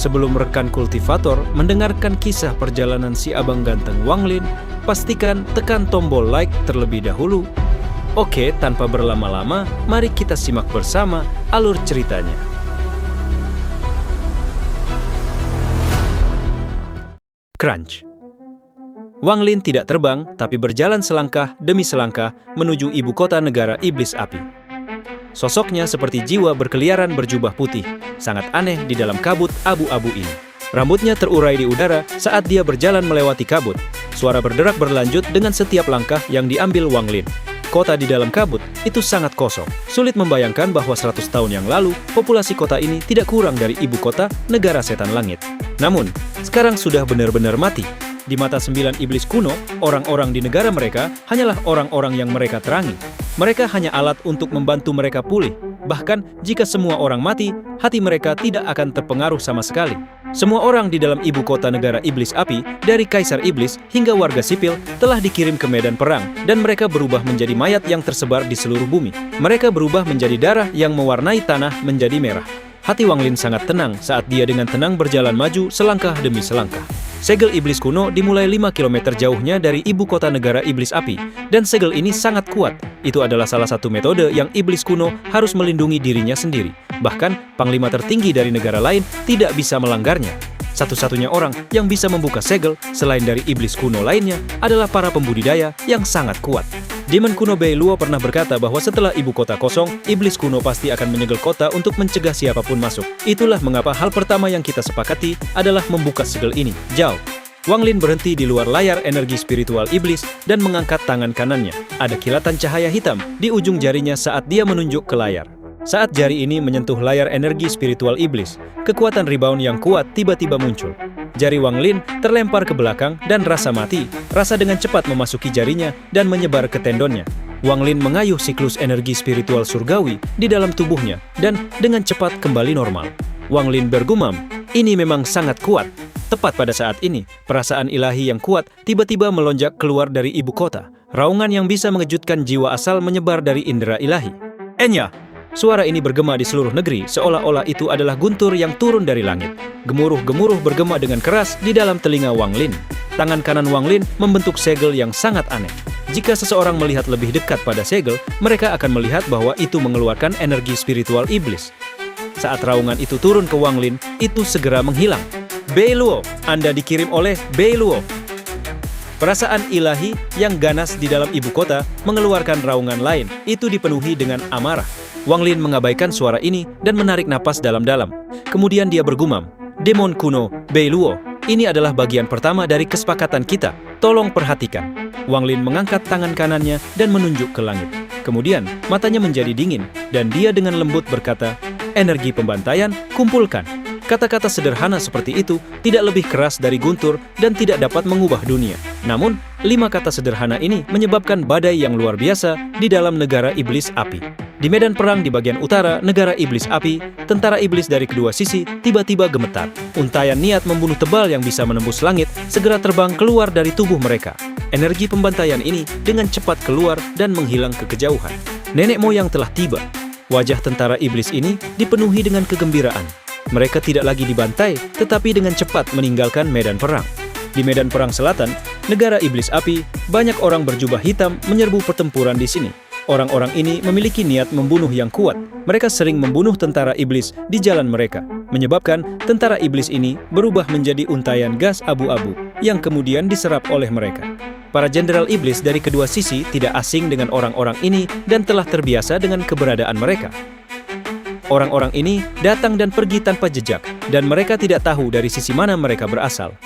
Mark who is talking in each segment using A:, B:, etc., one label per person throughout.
A: Sebelum rekan kultivator mendengarkan kisah perjalanan si abang ganteng Wang Lin, pastikan tekan tombol like terlebih dahulu. Oke, tanpa berlama-lama, mari kita simak bersama alur ceritanya. Crunch. Wang Lin tidak terbang, tapi berjalan selangkah demi selangkah menuju ibu kota negara iblis api. Sosoknya seperti jiwa berkeliaran berjubah putih, sangat aneh di dalam kabut abu-abu ini. Rambutnya terurai di udara saat dia berjalan melewati kabut. Suara berderak berlanjut dengan setiap langkah yang diambil Wang Lin. Kota di dalam kabut itu sangat kosong. Sulit membayangkan bahwa 100 tahun yang lalu, populasi kota ini tidak kurang dari ibu kota negara setan langit. Namun, sekarang sudah benar-benar mati. Di mata 9 iblis kuno, orang-orang di negara mereka hanyalah orang-orang yang mereka terangi. Mereka hanya alat untuk membantu mereka pulih. Bahkan, jika semua orang mati, hati mereka tidak akan terpengaruh sama sekali. Semua orang di dalam ibu kota negara iblis api, dari kaisar iblis hingga warga sipil, telah dikirim ke medan perang, dan mereka berubah menjadi mayat yang tersebar di seluruh bumi. Mereka berubah menjadi darah yang mewarnai tanah menjadi merah. Hati Wang Lin sangat tenang saat dia dengan tenang berjalan maju selangkah demi selangkah. Segel iblis kuno dimulai 5 km jauhnya dari ibu kota negara iblis api, dan segel ini sangat kuat. Itu adalah salah satu metode yang iblis kuno harus melindungi dirinya sendiri. Bahkan, panglima tertinggi dari negara lain tidak bisa melanggarnya. Satu-satunya orang yang bisa membuka segel selain dari iblis kuno lainnya adalah para pembudidaya yang sangat kuat. Demon kuno Bei Luo pernah berkata bahwa setelah ibu kota kosong, iblis kuno pasti akan menyegel kota untuk mencegah siapapun masuk. Itulah mengapa hal pertama yang kita sepakati adalah membuka segel ini. Jauh. Wang Lin berhenti di luar layar energi spiritual iblis dan mengangkat tangan kanannya. Ada kilatan cahaya hitam di ujung jarinya saat dia menunjuk ke layar. Saat jari ini menyentuh layar energi spiritual iblis, kekuatan rebound yang kuat tiba-tiba muncul. Jari Wang Lin terlempar ke belakang dan rasa mati, rasa dengan cepat memasuki jarinya dan menyebar ke tendonnya. Wang Lin mengayuh siklus energi spiritual surgawi di dalam tubuhnya dan dengan cepat kembali normal. Wang Lin bergumam, ini memang sangat kuat. Tepat pada saat ini, perasaan ilahi yang kuat tiba-tiba melonjak keluar dari ibu kota. Raungan yang bisa mengejutkan jiwa asal menyebar dari indera ilahi. Enya! Suara ini bergema di seluruh negeri, seolah-olah itu adalah guntur yang turun dari langit. Gemuruh-gemuruh bergema dengan keras di dalam telinga Wang Lin. Tangan kanan Wang Lin membentuk segel yang sangat aneh. Jika seseorang melihat lebih dekat pada segel, mereka akan melihat bahwa itu mengeluarkan energi spiritual iblis. Saat raungan itu turun ke Wang Lin, itu segera menghilang. Bei Luo, Anda dikirim oleh Bei Luo. Perasaan ilahi yang ganas di dalam ibu kota mengeluarkan raungan lain. Itu dipenuhi dengan amarah. Wang Lin mengabaikan suara ini dan menarik napas dalam-dalam. Kemudian dia bergumam, Demon kuno Bei Luo, ini adalah bagian pertama dari kesepakatan kita. Tolong perhatikan. Wang Lin mengangkat tangan kanannya dan menunjuk ke langit. Kemudian matanya menjadi dingin dan dia dengan lembut berkata, energi pembantaian, kumpulkan. Kata-kata sederhana seperti itu tidak lebih keras dari guntur dan tidak dapat mengubah dunia. Namun, 5 kata sederhana ini menyebabkan badai yang luar biasa di dalam negara iblis api. Di medan perang di bagian utara negara iblis api, tentara iblis dari kedua sisi tiba-tiba gemetar. Untaian niat membunuh tebal yang bisa menembus langit segera terbang keluar dari tubuh mereka. Energi pembantaian ini dengan cepat keluar dan menghilang ke kejauhan. Nenek moyang telah tiba. Wajah tentara iblis ini dipenuhi dengan kegembiraan. Mereka tidak lagi dibantai, tetapi dengan cepat meninggalkan medan perang. Di medan perang selatan, negara iblis api, banyak orang berjubah hitam menyerbu pertempuran di sini. Orang-orang ini memiliki niat membunuh yang kuat. Mereka sering membunuh tentara iblis di jalan mereka, menyebabkan tentara iblis ini berubah menjadi untaian gas abu-abu yang kemudian diserap oleh mereka. Para jenderal iblis dari kedua sisi tidak asing dengan orang-orang ini dan telah terbiasa dengan keberadaan mereka. Orang-orang ini datang dan pergi tanpa jejak, dan mereka tidak tahu dari sisi mana mereka berasal.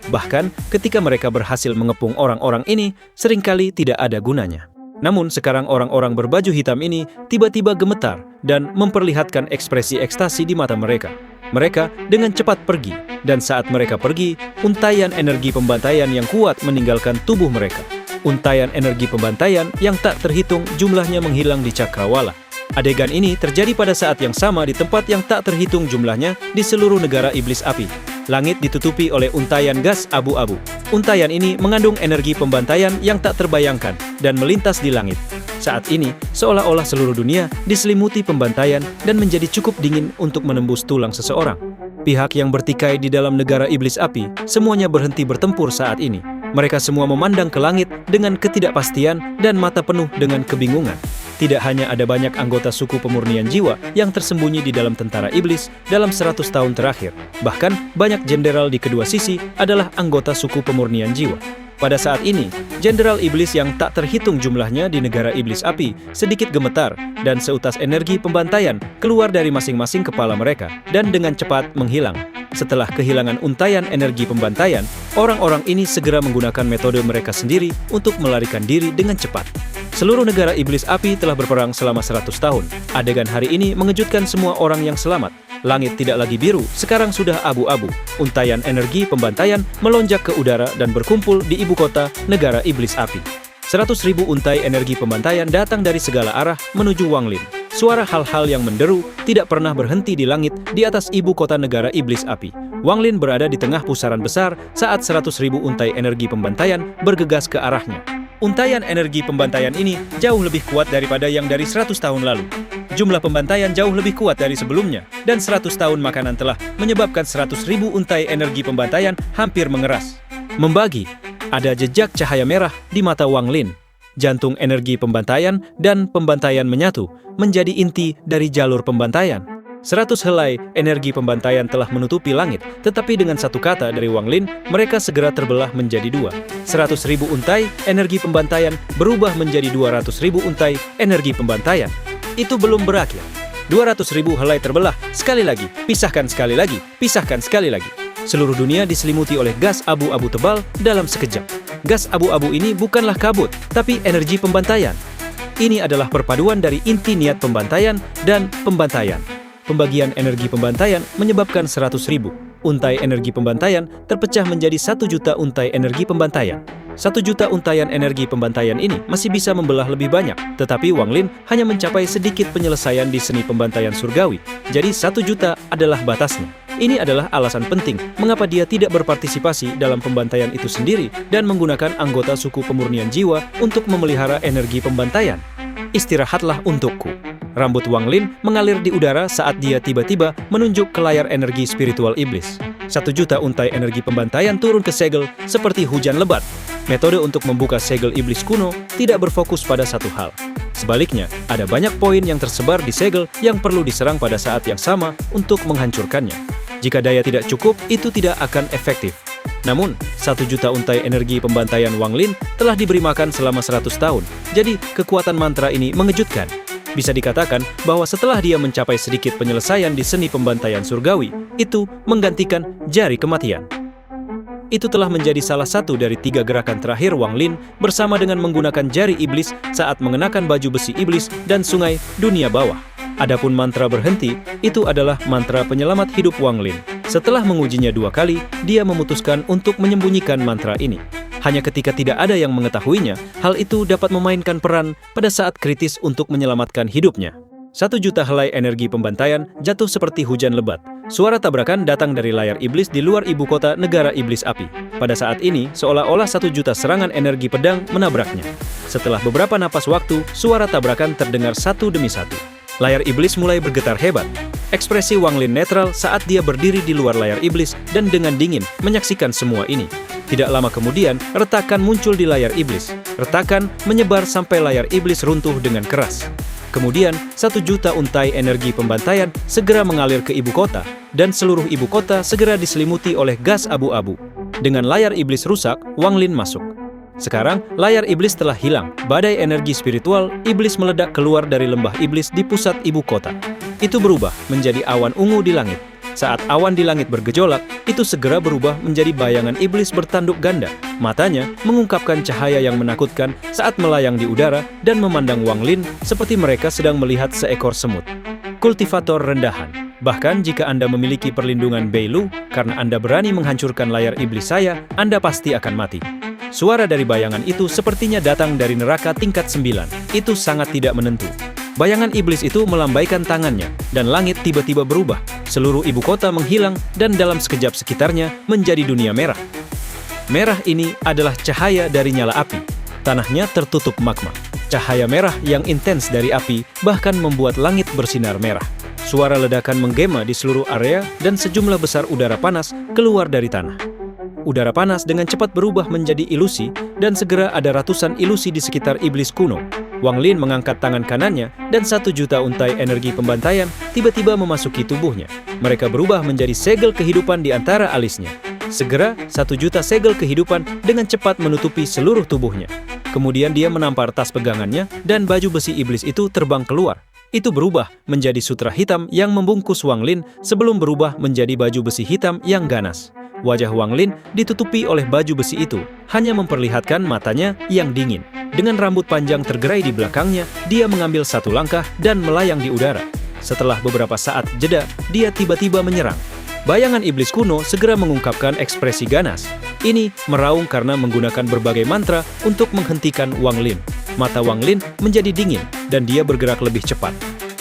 A: Bahkan, ketika mereka berhasil mengepung orang-orang ini, seringkali tidak ada gunanya. Namun, sekarang orang-orang berbaju hitam ini tiba-tiba gemetar dan memperlihatkan ekspresi ekstasi di mata mereka. Mereka dengan cepat pergi, dan saat mereka pergi, untaian energi pembantaian yang kuat meninggalkan tubuh mereka. Untaian energi pembantaian yang tak terhitung jumlahnya menghilang di cakrawala. Adegan ini terjadi pada saat yang sama di tempat yang tak terhitung jumlahnya di seluruh negara iblis api. Langit ditutupi oleh untaian gas abu-abu. Untaian ini mengandung energi pembantaian yang tak terbayangkan dan melintas di langit. Saat ini, seolah-olah seluruh dunia diselimuti pembantaian dan menjadi cukup dingin untuk menembus tulang seseorang. Pihak yang bertikai di dalam negara iblis api, semuanya berhenti bertempur saat ini. Mereka semua memandang ke langit dengan ketidakpastian dan mata penuh dengan kebingungan. Tidak hanya ada banyak anggota suku pemurnian jiwa yang tersembunyi di dalam tentara iblis dalam 100 tahun terakhir. Bahkan, banyak jenderal di kedua sisi adalah anggota suku pemurnian jiwa. Pada saat ini, jenderal iblis yang tak terhitung jumlahnya di negara iblis api sedikit gemetar dan seutas energi pembantaian keluar dari masing-masing kepala mereka dan dengan cepat menghilang. Setelah kehilangan untaian energi pembantaian, orang-orang ini segera menggunakan metode mereka sendiri untuk melarikan diri dengan cepat. Seluruh negara iblis api telah berperang selama 100 tahun. Adegan hari ini mengejutkan semua orang yang selamat. Langit tidak lagi biru, sekarang sudah abu-abu. Untaian energi pembantaian melonjak ke udara dan berkumpul di ibu kota negara iblis api. 100.000 untai energi pembantaian datang dari segala arah menuju Wanglin. Suara hal-hal yang menderu tidak pernah berhenti di langit di atas ibu kota negara iblis api. Wanglin berada di tengah pusaran besar saat 100.000 untai energi pembantaian bergegas ke arahnya. Untaian energi pembantaian ini jauh lebih kuat daripada yang dari 100 tahun lalu. Jumlah pembantaian jauh lebih kuat dari sebelumnya, dan 100 tahun makanan telah menyebabkan 100.000 untai energi pembantaian hampir mengeras. Membagi, ada jejak cahaya merah di mata Wanglin. Jantung energi pembantaian dan pembantaian menyatu, menjadi inti dari jalur pembantaian. 100 helai energi pembantaian telah menutupi langit, tetapi dengan satu kata dari Wanglin, mereka segera terbelah menjadi dua. 100.000 untai energi pembantaian berubah menjadi 200.000 untai energi pembantaian. Itu belum berakhir. 200.000 helai terbelah, sekali lagi, pisahkan sekali lagi, pisahkan sekali lagi. Seluruh dunia diselimuti oleh gas abu-abu tebal dalam sekejap. Gas abu-abu ini bukanlah kabut, tapi energi pembantaian. Ini adalah perpaduan dari inti niat pembantaian dan pembantaian. Pembagian energi pembantaian menyebabkan 100.000 untai energi pembantaian terpecah menjadi 1 juta untai energi pembantaian. 1 juta untaian energi pembantaian ini masih bisa membelah lebih banyak, tetapi Wanglin hanya mencapai sedikit penyelesaian di seni pembantaian surgawi, jadi 1 juta adalah batasnya. Ini adalah alasan penting mengapa dia tidak berpartisipasi dalam pembantaian itu sendiri dan menggunakan anggota suku pemurnian jiwa untuk memelihara energi pembantaian. Istirahatlah untukku. Rambut Wanglin mengalir di udara saat dia tiba-tiba menunjuk ke layar energi spiritual iblis. 1 juta untai energi pembantaian turun ke segel seperti hujan lebat. Metode untuk membuka segel iblis kuno tidak berfokus pada satu hal. Sebaliknya, ada banyak poin yang tersebar di segel yang perlu diserang pada saat yang sama untuk menghancurkannya. Jika daya tidak cukup, itu tidak akan efektif. Namun, 1 juta untai energi pembantaian Wanglin telah diberi makan selama 100 tahun, jadi kekuatan mantra ini mengejutkan. Bisa dikatakan bahwa setelah dia mencapai sedikit penyelesaian di seni pembantaian surgawi, itu menggantikan jari kematian. Itu telah menjadi salah satu dari 3 gerakan terakhir Wanglin bersama dengan menggunakan jari iblis saat mengenakan baju besi iblis dan sungai dunia bawah. Adapun mantra berhenti, itu adalah mantra penyelamat hidup Wanglin. Setelah mengujinya 2 kali, dia memutuskan untuk menyembunyikan mantra ini. Hanya ketika tidak ada yang mengetahuinya, hal itu dapat memainkan peran pada saat kritis untuk menyelamatkan hidupnya. 1 juta helai energi pembantaian jatuh seperti hujan lebat. Suara tabrakan datang dari layar iblis di luar ibu kota negara iblis api. Pada saat ini, seolah-olah 1 juta serangan energi pedang menabraknya. Setelah beberapa napas waktu, suara tabrakan terdengar satu demi satu. Layar iblis mulai bergetar hebat. Ekspresi Wanglin netral saat dia berdiri di luar layar iblis dan dengan dingin menyaksikan semua ini. Tidak lama kemudian, retakan muncul di layar iblis. Retakan menyebar sampai layar iblis runtuh dengan keras. Kemudian, 1 juta untai energi pembantaian segera mengalir ke ibu kota, dan seluruh ibu kota segera diselimuti oleh gas abu-abu. Dengan layar iblis rusak, Wanglin masuk. Sekarang, layar iblis telah hilang. Badai energi spiritual, iblis meledak keluar dari lembah iblis di pusat ibu kota. Itu berubah menjadi awan ungu di langit. Saat awan di langit bergejolak, itu segera berubah menjadi bayangan iblis bertanduk ganda. Matanya mengungkapkan cahaya yang menakutkan saat melayang di udara dan memandang Wanglin seperti mereka sedang melihat seekor semut. Kultivator rendahan. Bahkan jika Anda memiliki perlindungan Beilu, karena Anda berani menghancurkan layar iblis saya, Anda pasti akan mati. Suara dari bayangan itu sepertinya datang dari neraka tingkat 9. Itu sangat tidak menentu. Bayangan iblis itu melambaikan tangannya, dan langit tiba-tiba berubah. Seluruh ibu kota menghilang, dan dalam sekejap sekitarnya menjadi dunia merah. Merah ini adalah cahaya dari nyala api. Tanahnya tertutup magma. Cahaya merah yang intens dari api bahkan membuat langit bersinar merah. suara ledakan menggema di seluruh area dan sejumlah besar udara panas keluar dari tanah. Udara panas dengan cepat berubah menjadi ilusi dan segera ada ratusan ilusi di sekitar iblis kuno. Wang Lin mengangkat tangan kanannya dan 1 juta untai energi pembantaian tiba-tiba memasuki tubuhnya. Mereka berubah menjadi segel kehidupan di antara alisnya. Segera 1 juta segel kehidupan dengan cepat menutupi seluruh tubuhnya. Kemudian dia menampar tas pegangannya dan baju besi iblis itu terbang keluar. Itu berubah menjadi sutra hitam yang membungkus Wang Lin sebelum berubah menjadi baju besi hitam yang ganas. Wajah Wang Lin ditutupi oleh baju besi itu, hanya memperlihatkan matanya yang dingin. Dengan rambut panjang tergerai di belakangnya, dia mengambil 1 langkah dan melayang di udara. Setelah beberapa saat jeda, dia tiba-tiba menyerang. Bayangan iblis kuno segera mengungkapkan ekspresi ganas. Ini meraung karena menggunakan berbagai mantra untuk menghentikan Wang Lin. Mata Wang Lin menjadi dingin dan dia bergerak lebih cepat.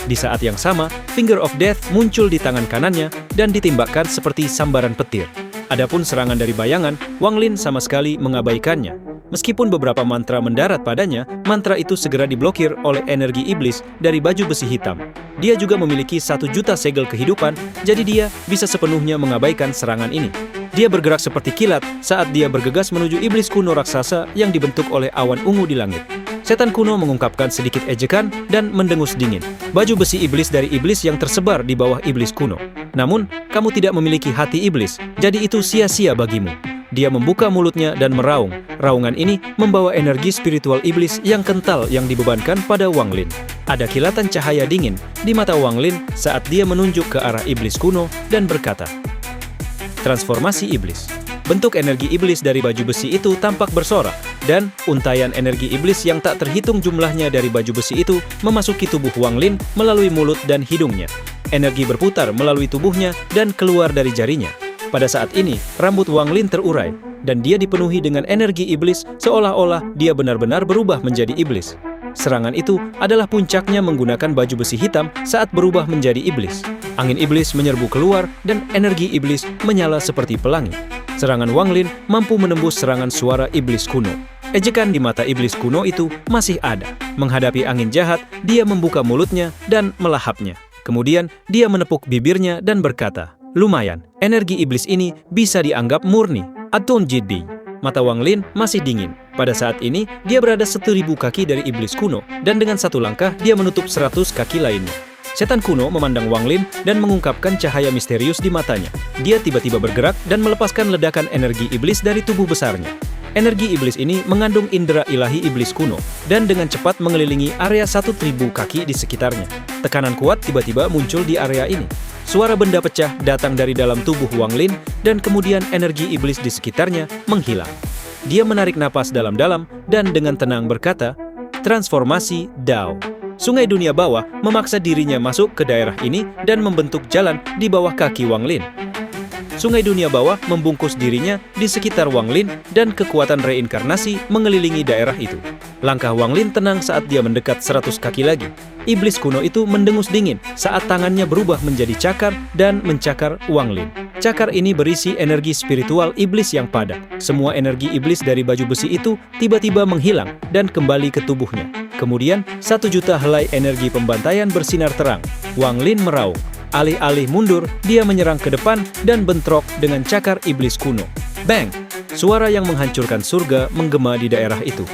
A: Di saat yang sama, Finger of Death muncul di tangan kanannya dan ditembakkan seperti sambaran petir. Adapun serangan dari bayangan, Wang Lin sama sekali mengabaikannya. Meskipun beberapa mantra mendarat padanya, mantra itu segera diblokir oleh energi iblis dari baju besi hitam. Dia juga memiliki 1 juta segel kehidupan, jadi dia bisa sepenuhnya mengabaikan serangan ini. Dia bergerak seperti kilat saat dia bergegas menuju iblis kuno raksasa yang dibentuk oleh awan ungu di langit. Setan kuno mengungkapkan sedikit ejekan dan mendengus dingin. Baju besi iblis dari iblis yang tersebar di bawah iblis kuno. Namun, kamu tidak memiliki hati iblis, jadi itu sia-sia bagimu. Dia membuka mulutnya dan meraung. Raungan ini membawa energi spiritual iblis yang kental yang dibebankan pada Wang Lin. Ada kilatan cahaya dingin di mata Wang Lin saat dia menunjuk ke arah iblis kuno dan berkata, "Transformasi iblis." Bentuk energi iblis dari baju besi itu tampak bersorak, dan untaian energi iblis yang tak terhitung jumlahnya dari baju besi itu memasuki tubuh Wang Lin melalui mulut dan hidungnya. Energi berputar melalui tubuhnya dan keluar dari jarinya. Pada saat ini, rambut Wang Lin terurai, dan dia dipenuhi dengan energi iblis seolah-olah dia benar-benar berubah menjadi iblis. Serangan itu adalah puncaknya menggunakan baju besi hitam saat berubah menjadi iblis. Angin iblis menyerbu keluar dan energi iblis menyala seperti pelangi. Serangan Wang Lin mampu menembus serangan suara iblis kuno. Ejekan di mata iblis kuno itu masih ada. Menghadapi angin jahat, dia membuka mulutnya dan melahapnya. Kemudian, dia menepuk bibirnya dan berkata, "Lumayan, energi iblis ini bisa dianggap murni. Aton Jidbi." Mata Wang Lin masih dingin. Pada saat ini, dia berada 1000 kaki dari iblis kuno, dan dengan 1 langkah, dia menutup 100 kaki lainnya. Setan kuno memandang Wang Lin dan mengungkapkan cahaya misterius di matanya. Dia tiba-tiba bergerak dan melepaskan ledakan energi iblis dari tubuh besarnya. Energi iblis ini mengandung indera ilahi iblis kuno, dan dengan cepat mengelilingi area 1000 kaki di sekitarnya. Tekanan kuat tiba-tiba muncul di area ini. Suara benda pecah datang dari dalam tubuh Wang Lin, dan kemudian energi iblis di sekitarnya menghilang. Dia menarik napas dalam-dalam dan dengan tenang berkata, "Transformasi Dao." Sungai dunia bawah memaksa dirinya masuk ke daerah ini dan membentuk jalan di bawah kaki Wang Lin. Sungai dunia bawah membungkus dirinya di sekitar Wang Lin dan kekuatan reinkarnasi mengelilingi daerah itu. Langkah Wang Lin tenang saat dia mendekat 100 kaki lagi. Iblis kuno itu mendengus dingin saat tangannya berubah menjadi cakar dan mencakar Wang Lin. Cakar ini berisi energi spiritual iblis yang padat. Semua energi iblis dari baju besi itu tiba-tiba menghilang dan kembali ke tubuhnya. Kemudian, 1 juta helai energi pembantaian bersinar terang. Wang Lin meraung. Alih-alih mundur, dia menyerang ke depan dan bentrok dengan cakar iblis kuno. Bang! Suara yang menghancurkan surga menggema di daerah itu.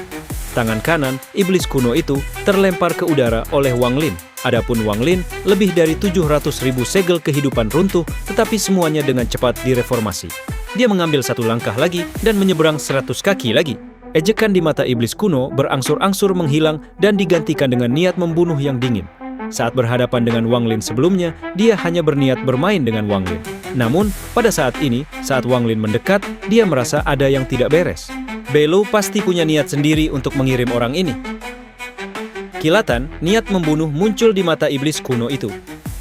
A: Tangan kanan, iblis kuno itu terlempar ke udara oleh Wang Lin. Adapun Wang Lin, lebih dari 700.000 segel kehidupan runtuh, tetapi semuanya dengan cepat direformasi. Dia mengambil 1 langkah lagi dan menyeberang 100 kaki lagi. Ejekan di mata iblis kuno berangsur-angsur menghilang dan digantikan dengan niat membunuh yang dingin. Saat berhadapan dengan Wang Lin sebelumnya, dia hanya berniat bermain dengan Wang Lin. Namun, pada saat ini, saat Wang Lin mendekat, dia merasa ada yang tidak beres. Belo pasti punya niat sendiri untuk mengirim orang ini. Kilatan, niat membunuh muncul di mata iblis kuno itu.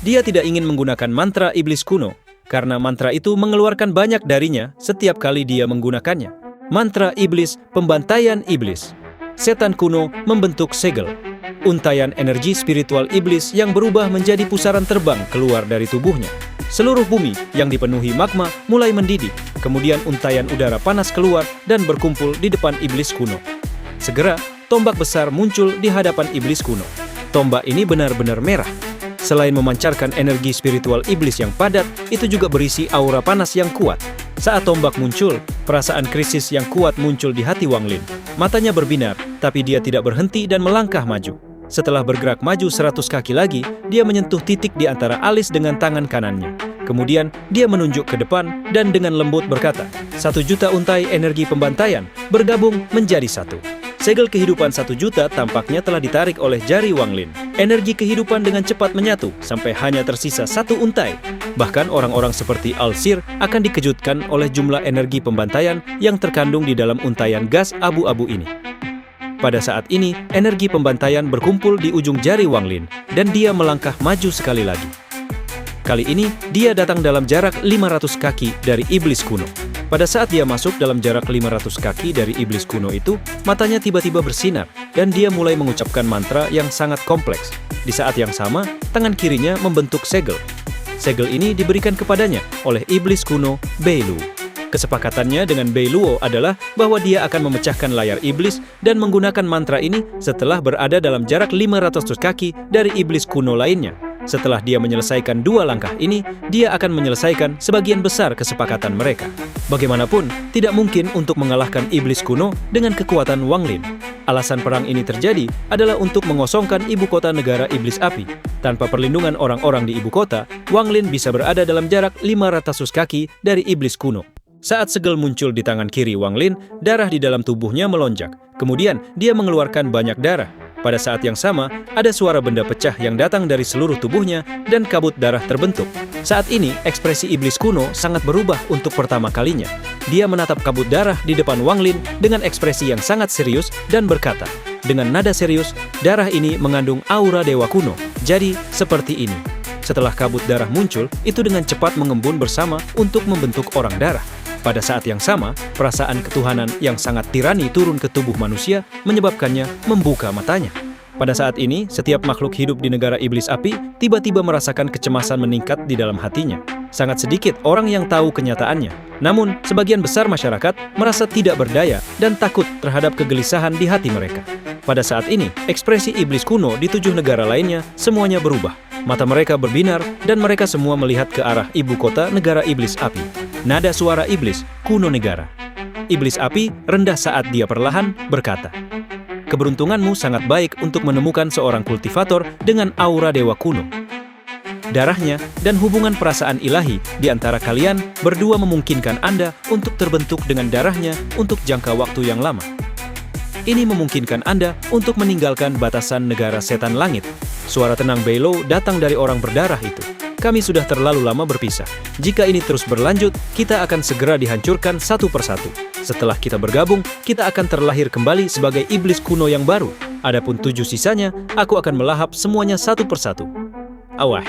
A: Dia tidak ingin menggunakan mantra iblis kuno, karena mantra itu mengeluarkan banyak darinya setiap kali dia menggunakannya. Mantra iblis, pembantaian iblis. Setan kuno membentuk segel. Untaian energi spiritual iblis yang berubah menjadi pusaran terbang keluar dari tubuhnya. Seluruh bumi yang dipenuhi magma mulai mendidih. Kemudian untaian udara panas keluar dan berkumpul di depan iblis kuno. Segera, tombak besar muncul di hadapan iblis kuno. Tombak ini benar-benar merah. selain memancarkan energi spiritual iblis yang padat, itu juga berisi aura panas yang kuat. Saat tombak muncul, perasaan krisis yang kuat muncul di hati Wang Lin. Matanya berbinar, tapi dia tidak berhenti dan melangkah maju. Setelah bergerak maju 100 kaki lagi, dia menyentuh titik di antara alis dengan tangan kanannya. Kemudian, dia menunjuk ke depan dan dengan lembut berkata, 1 juta untai energi pembantaian bergabung menjadi satu. Segel kehidupan 1 juta tampaknya telah ditarik oleh jari Wang Lin. Energi kehidupan dengan cepat menyatu sampai hanya tersisa 1 untai. Bahkan orang-orang seperti Al-Sir akan dikejutkan oleh jumlah energi pembantaian yang terkandung di dalam untaian gas abu-abu ini. Pada saat ini, energi pembantaian berkumpul di ujung jari Wang Lin dan dia melangkah maju sekali lagi. Kali ini, dia datang dalam jarak 500 kaki dari iblis kuno. Pada saat dia masuk dalam jarak 500 kaki dari iblis kuno itu, matanya tiba-tiba bersinar dan dia mulai mengucapkan mantra yang sangat kompleks. Di saat yang sama, tangan kirinya membentuk segel. Segel ini diberikan kepadanya oleh iblis kuno Beiluo. Kesepakatannya dengan Beiluo adalah bahwa dia akan memecahkan layar iblis dan menggunakan mantra ini setelah berada dalam jarak 500 kaki dari iblis kuno lainnya. Setelah dia menyelesaikan 2 langkah ini, dia akan menyelesaikan sebagian besar kesepakatan mereka. Bagaimanapun, tidak mungkin untuk mengalahkan iblis kuno dengan kekuatan Wang Lin. Alasan perang ini terjadi adalah untuk mengosongkan ibu kota negara iblis api. Tanpa perlindungan orang-orang di ibu kota, Wang Lin bisa berada dalam jarak 500 kaki dari iblis kuno. Saat segel muncul di tangan kiri Wang Lin, darah di dalam tubuhnya melonjak. Kemudian, dia mengeluarkan banyak darah. Pada saat yang sama, ada suara benda pecah yang datang dari seluruh tubuhnya dan kabut darah terbentuk. Saat ini, ekspresi iblis kuno sangat berubah untuk pertama kalinya. Dia menatap kabut darah di depan Wang Lin dengan ekspresi yang sangat serius dan berkata, dengan nada serius, darah ini mengandung aura dewa kuno. Jadi, seperti ini. Setelah kabut darah muncul, itu dengan cepat mengembun bersama untuk membentuk orang darah. Pada saat yang sama, perasaan ketuhanan yang sangat tirani turun ke tubuh manusia menyebabkannya membuka matanya. Pada saat ini, setiap makhluk hidup di negara iblis api tiba-tiba merasakan kecemasan meningkat di dalam hatinya. Sangat sedikit orang yang tahu kenyataannya. Namun, sebagian besar masyarakat merasa tidak berdaya dan takut terhadap kegelisahan di hati mereka. Pada saat ini, ekspresi iblis kuno di 7 negara lainnya semuanya berubah. Mata mereka berbinar dan mereka semua melihat ke arah ibu kota negara iblis api. Nada suara iblis kuno negara. Iblis api rendah saat dia perlahan berkata, keberuntunganmu sangat baik untuk menemukan seorang kultivator dengan aura dewa kuno. Darahnya dan hubungan perasaan ilahi di antara kalian berdua memungkinkan Anda untuk terbentuk dengan darahnya untuk jangka waktu yang lama. Ini memungkinkan Anda untuk meninggalkan batasan negara setan langit. Suara tenang Beiluo datang dari orang berdarah itu. Kami sudah terlalu lama berpisah. Jika ini terus berlanjut, kita akan segera dihancurkan satu persatu. Setelah kita bergabung, kita akan terlahir kembali sebagai iblis kuno yang baru. Adapun 7 sisanya, aku akan melahap semuanya satu persatu. Awah.